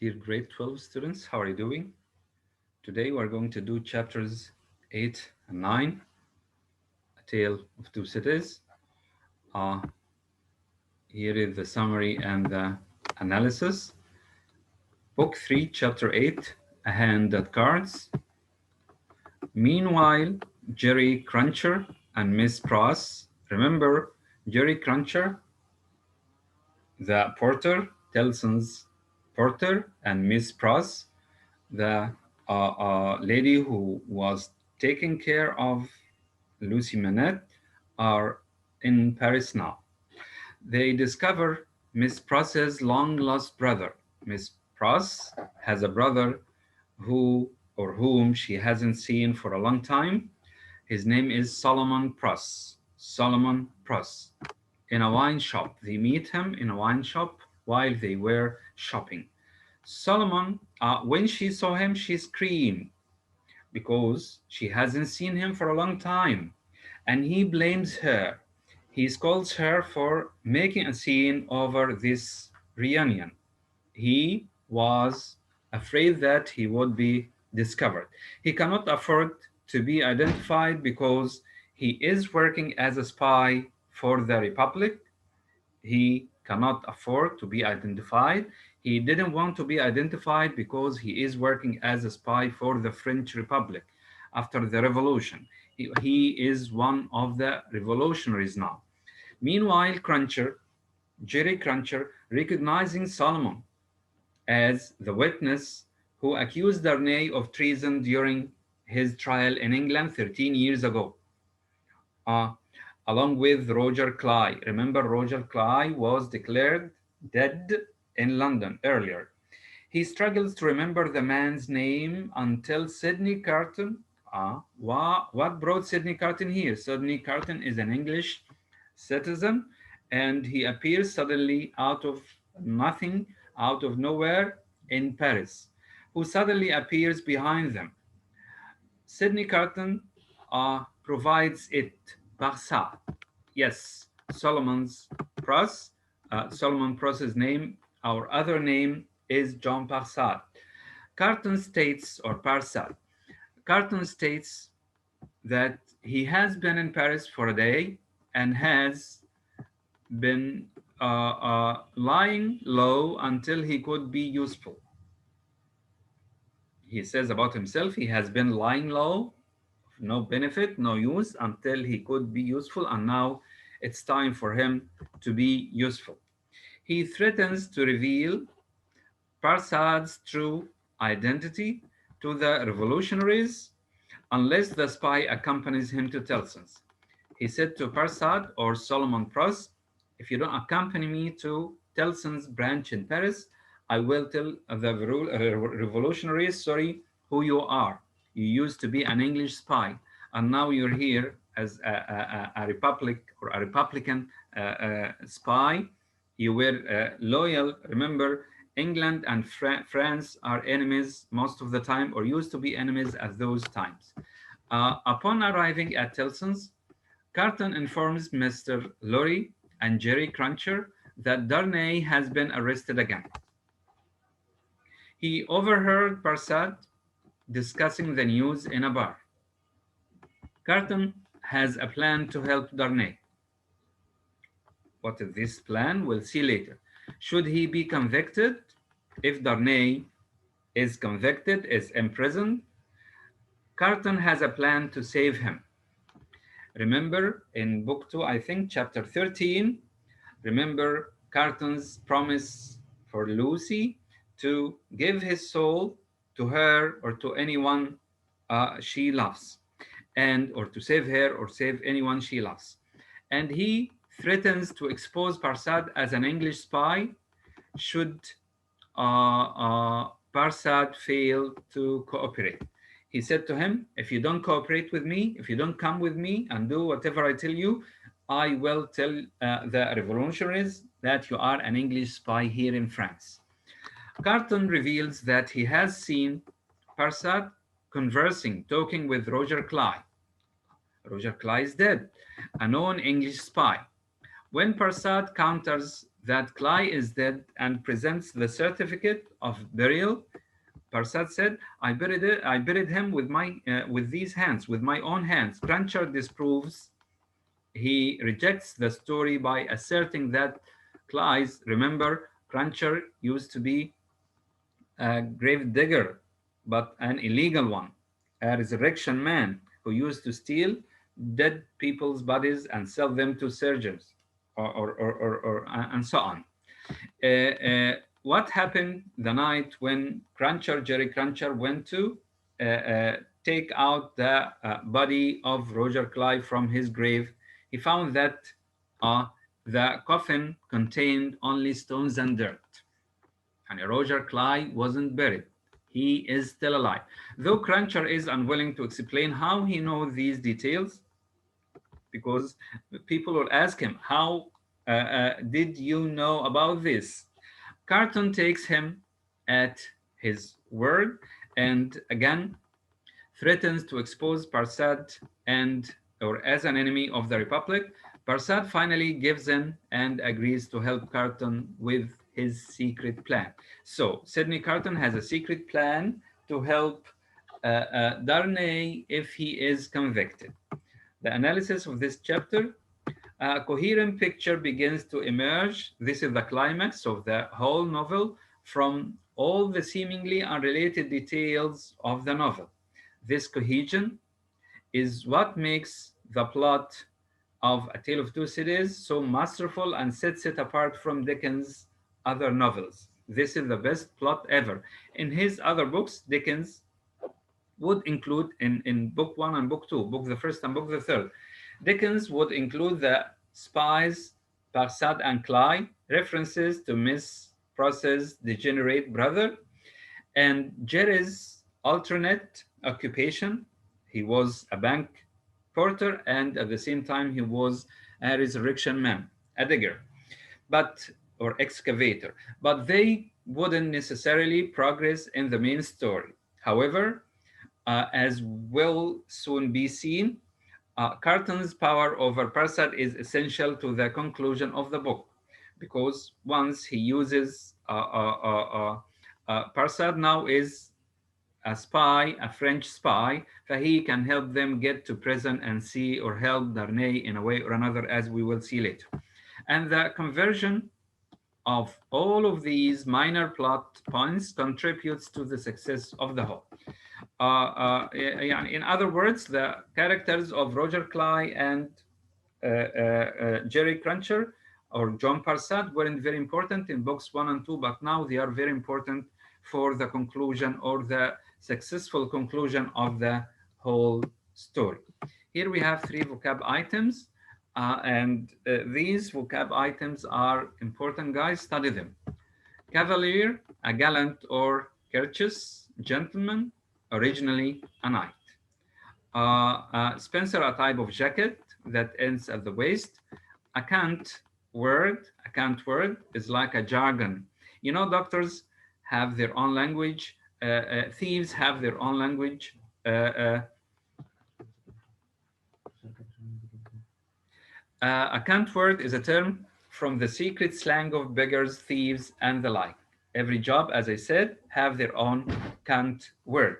Dear grade 12 students, how are you doing? Today we're going to do chapters 8 and 9, A Tale of Two Cities. Uh, Here is the summary and the analysis. Book 3, Chapter 8, A Hand That Cards. Meanwhile, Jerry Cruncher and Miss Pross. Remember Jerry Cruncher, the porter, Tellson's porter, and Miss Pross, the lady who was taking care of Lucy Manette, are in Paris now. They discover Miss Pross's long lost brother. Miss Pross has a brother whom she hasn't seen for a long time. His name is Solomon Pross. Solomon Pross. In a wine shop. They meet him in a wine shop while they were shopping. Solomon, when she saw him, she screamed because she hasn't seen him for a long time. And he blames her. He scolds her for making a scene over this reunion. He was afraid that he would be discovered. He cannot afford to be identified because he is working as a spy for the Republic. He cannot afford to be identified. He didn't want to be identified because he is working as a spy for the French Republic after the revolution. He is one of the revolutionaries now. Meanwhile, Jerry Cruncher, recognizing Solomon as the witness who accused Darnay of treason during his trial in England 13 years ago, uh, along with Roger Cly. Remember, Roger Cly was declared dead in London earlier. He struggles to remember the man's name until Sydney Carton. What brought Sydney Carton here? Sydney Carton is an English citizen, and he appears suddenly out of nothing, out of nowhere in Paris, who suddenly appears behind them. Sydney Carton provides it. Barsa. Yes, Solomon's Pross. Solomon Pross's name, our other name is John Parsat. Carton states, or Parsat, Carton states that he has been in Paris for a day and has been lying low until he could be useful. He says about himself, he has been lying low, no benefit, no use, until he could be useful, and now it's time for him to be useful. He threatens to reveal Parsad's true identity to the revolutionaries unless the spy accompanies him to Telsons. He said to Parsad or Solomon Pross, if you don't accompany me to Telson's branch in Paris, I will tell the revolutionaries, who you are. You used to be an English spy, and now you're here as a Republic or a Republican spy. You were loyal. Remember, England and France are enemies most of the time, or used to be enemies at those times. Upon arriving at Telson's, Carton informs Mr. Lorry and Jerry Cruncher that Darnay has been arrested again. He overheard Parsad discussing the news in a bar. Carton has a plan to help Darnay. What is this plan? We'll see later. Should he be convicted? If Darnay is convicted, is imprisoned, Carton has a plan to save him. Remember in book 2, I think, chapter 13, remember Carton's promise for Lucy to give his soul to her or to anyone she loves, and or to save her or save anyone she loves. And he threatens to expose Parsad as an English spy should Parsad failed to cooperate. He said to him, if you don't cooperate with me, if you don't come with me and do whatever I tell you, I will tell the revolutionaries that you are an English spy here in France. Carton reveals that he has seen Parsad conversing, talking with Roger Cly. Roger Cly is dead, a known English spy. When Parsad counters that Cly is dead and presents the certificate of burial. Parsad said, I buried him with with these hands, with my own hands." Cruncher disproves. He rejects the story by asserting that Cly's, remember, Cruncher used to be a grave digger, but an illegal one, a resurrection man who used to steal dead people's bodies and sell them to surgeons, and so on. What happened the night when Jerry Cruncher, went to take out the body of Roger Clive from his grave? He found that uh, the coffin contained only stones and dirt. And Roger Clive wasn't buried. He is still alive. Though Cruncher is unwilling to explain how he knows these details, because people will ask him, "How did you know about this?" Carton takes him at his word and again threatens to expose Parsad and or as an enemy of the Republic. Parsad finally gives in and agrees to help Carton with his secret plan. So Sidney Carton has a secret plan to help Darnay if he is convicted. The analysis of this chapter, a coherent picture begins to emerge. This is the climax of the whole novel from all the seemingly unrelated details of the novel. This cohesion is what makes the plot of A Tale of Two Cities so masterful and sets it apart from Dickens' other novels. This is the best plot ever. In his other books, Dickens would include in book one and book two, book the first and book the third, Dickens would include the spies, Parsad and Cly, references to Miss Pross's degenerate brother, and Jerry's alternate occupation. He was a bank porter, and at the same time, he was a resurrection man, a digger, but or excavator. But they wouldn't necessarily progress in the main story. However, as will soon be seen, Carton's power over Parsad is essential to the conclusion of the book, because once he uses Parsad now is a spy, a French spy, that he can help them get to prison and see or help Darnay in a way or another, as we will see later. And the conversion of all of these minor plot points contributes to the success of the whole. In other words, the characters of Roger Cly and Jerry Cruncher or John Parsad weren't very important in books one and two, but now they are very important for the conclusion or the successful conclusion of the whole story. Here we have three vocab items, and these vocab items are important, guys. Study them. Cavalier, a gallant or courteous gentleman, originally a knight. Spencer, a type of jacket that ends at the waist. A cant word is like a jargon. You know, doctors have their own language. Thieves have their own language. A cant word is a term from the secret slang of beggars, thieves, and the like. Every job, as I said, have their own cant word.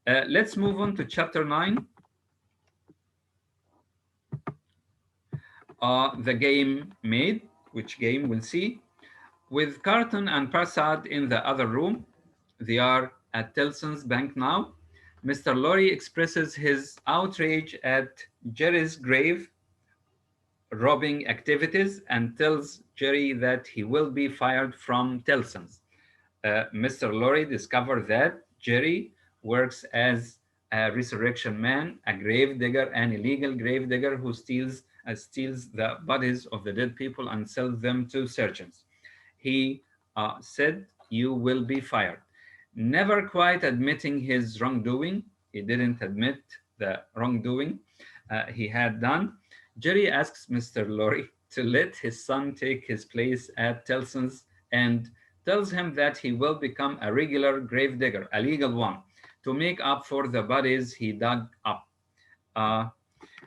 Let's move on to chapter 9. The game made, which game we'll see. With Carton and Parsad in the other room, they are at Tellson's bank now. Mr. Lorry expresses his outrage at Jerry's grave robbing activities and tells Jerry that he will be fired from Tellson's. Mr. Lorry discovers that Jerry works as a resurrection man, a grave digger, an illegal grave digger who steals the bodies of the dead people and sells them to surgeons. He said, "You will be fired." Never quite admitting his wrongdoing, he didn't admit the wrongdoing he had done. Jerry asks Mr. Lorry to let his son take his place at Tellson's and tells him that he will become a regular grave digger, a legal one, to make up for the bodies he dug up. Uh,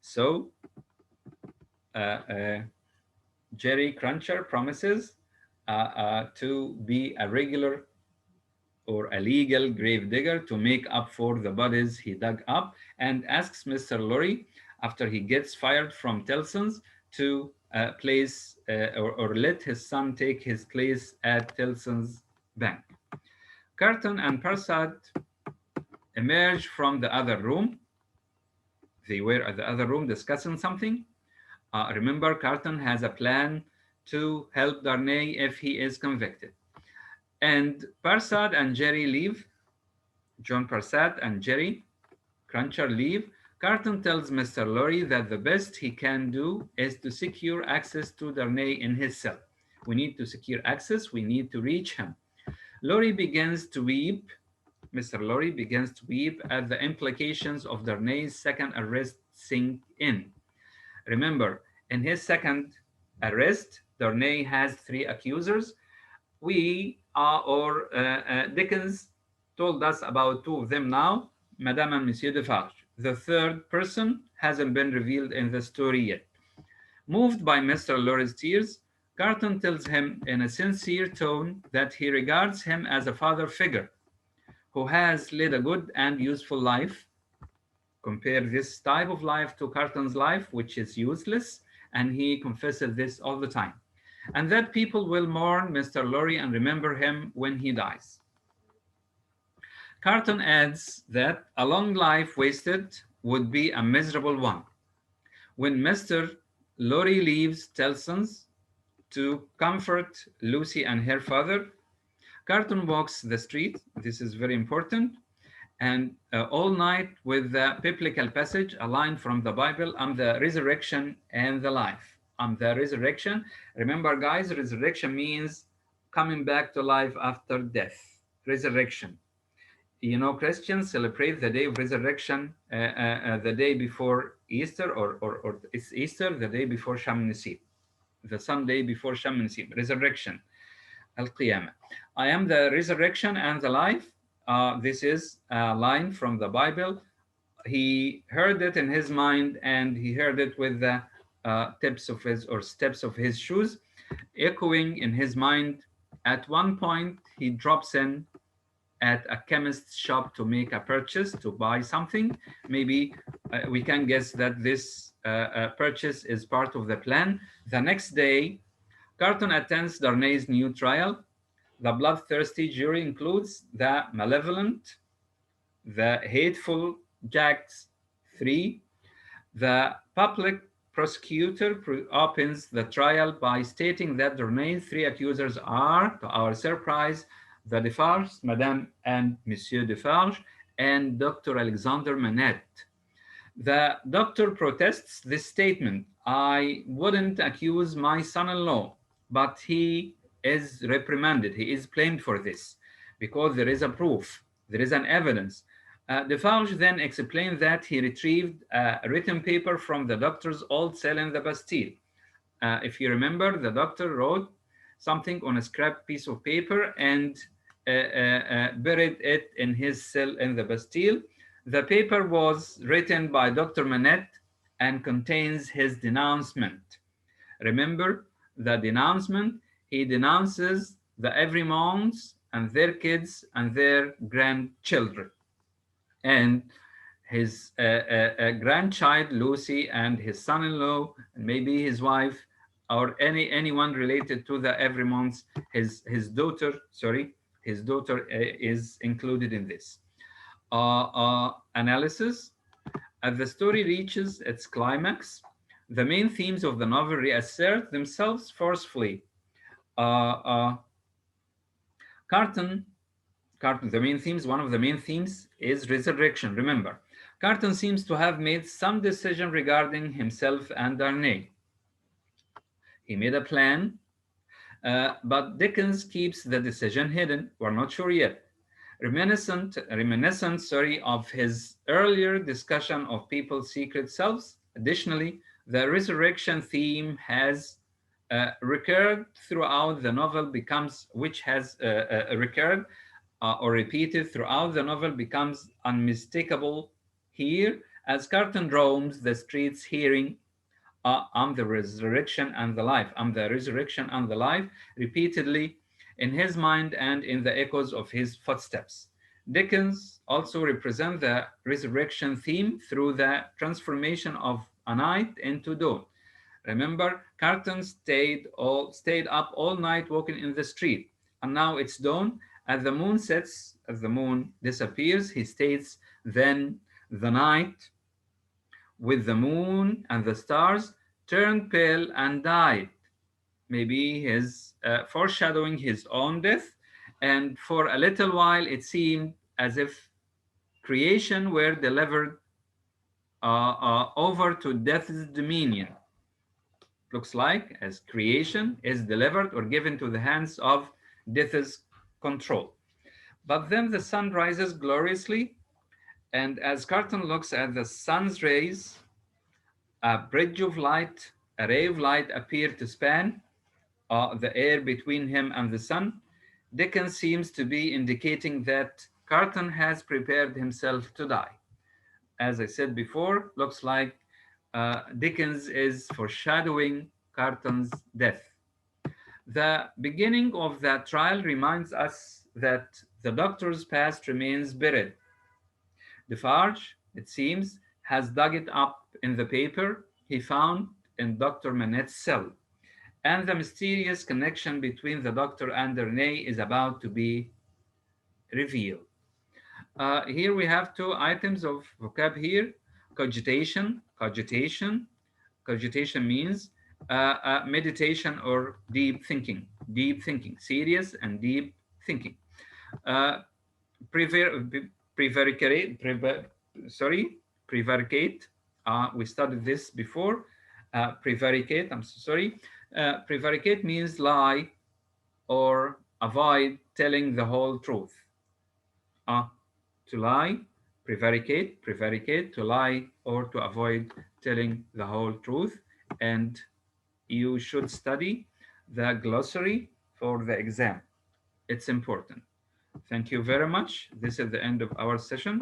so, uh, uh, Jerry Cruncher promises to be a regular or a legal gravedigger to make up for the bodies he dug up, and asks Mr. Lorry, after he gets fired from Tellson's, to or let his son take his place at Tellson's bank. Carton and Persad emerge from the other room. They were at the other room discussing something. Remember, Carton has a plan to help Darnay if he is convicted. And Persad and Jerry leave. John Persad and Jerry Cruncher leave. Carton tells Mr. Lorry that the best he can do is to secure access to Darnay in his cell. We need to secure access, we need to reach him. Lorry begins to weep. Mr. Lorry begins to weep as the implications of Darnay's second arrest sink in. Remember, in his second arrest, Darnay has three accusers. Dickens told us about two of them now, Madame and Monsieur Defarge. The third person hasn't been revealed in the story yet. Moved by Mr. Lorry's tears, Carton tells him in a sincere tone that he regards him as a father figure who has led a good and useful life. Compare this type of life to Carton's life, which is useless, and he confesses this all the time. And that people will mourn Mr. Lorry and remember him when he dies. Carton adds that a long life wasted would be a miserable one. When Mr. Lorry leaves Tellson's to comfort Lucy and her father, Carton walks the street. This is very important. And all night with the biblical passage, a line from the Bible, I'm the resurrection and the life. I'm the resurrection. Remember, guys, resurrection means coming back to life after death. Resurrection. You know, Christians celebrate the day of resurrection the day before Easter, or it's Easter, the day before Sham Nisib, the Sunday before Sham Nisib, resurrection, Al-Qiyamah. I am the resurrection and the life. This is a line from the Bible. He heard it in his mind, and he heard it with the tips of his or steps of his shoes, echoing in his mind. At one point, he drops in at a chemist's shop to make a purchase, to buy something. Maybe we can guess that this purchase is part of the plan. The next day, Carton attends Darnay's new trial. The bloodthirsty jury includes the malevolent, the hateful Jacks 3. The public prosecutor opens the trial by stating that Darnay's three accusers are, to our surprise, the Defarges, Madame and Monsieur Defarge, and Dr. Alexander Manette. The doctor protests this statement. I wouldn't accuse my son-in-law, but he is reprimanded. He is blamed for this because there is a proof, there is an evidence. Defarge then explained that he retrieved a written paper from the doctor's old cell in the Bastille. If you remember, the doctor wrote something on a scrap piece of paper and buried it in his cell in the Bastille. The paper was written by Dr. Manette and contains his denouncement. Remember the denouncement? He denounces the Evremonts and their kids and their grandchildren. And his grandchild Lucy and his son-in-law and maybe his wife or anyone related to the Evremonts, his daughter is included in this analysis. As the story reaches its climax, the main themes of the novel reassert themselves forcefully. Carton, the main themes, one of the main themes is resurrection. Remember, Carton seems to have made some decision regarding himself and Darnay. He made a plan, but Dickens keeps the decision hidden. We're not sure yet. Reminiscent of his earlier discussion of people's secret selves. Additionally, the resurrection theme has recurred throughout the novel, recurred or repeated throughout the novel, becomes unmistakable here as Carton roams the streets hearing I'm the resurrection and the life. I'm the resurrection and the life, repeatedly in his mind and in the echoes of his footsteps. Dickens also represents the resurrection theme through the transformation of a night into dawn. Remember, Carton stayed up all night walking in the street, and now it's dawn. As the moon sets, as the moon disappears, he states, then the night with the moon and the stars turned pale and died. Maybe his foreshadowing his own death, and for a little while it seemed as if creation were delivered over to death's dominion. Looks like as creation is delivered or given to the hands of death's control. But then the sun rises gloriously, and as Carton looks at the sun's rays, a bridge of light, a ray of light appeared to span the air between him and the sun. Dickens seems to be indicating that Carton has prepared himself to die. As I said before, looks like Dickens is foreshadowing Carton's death. The beginning of that trial reminds us that the doctor's past remains buried. Defarge, it seems, has dug it up in the paper he found in Dr. Manette's cell, and the mysterious connection between the doctor and Renee is about to be revealed. Here we have two items of vocab here. Cogitation, cogitation. Cogitation means meditation or deep thinking, serious and deep thinking. Uh, prevaricate, sorry, prevaricate. We studied this before. Prevaricate, I'm so sorry. Prevaricate means lie or avoid telling the whole truth. Uh, to lie, prevaricate, to lie or to avoid telling the whole truth. And you should study the glossary for the exam. It's important. Thank you very much. This is the end of our session.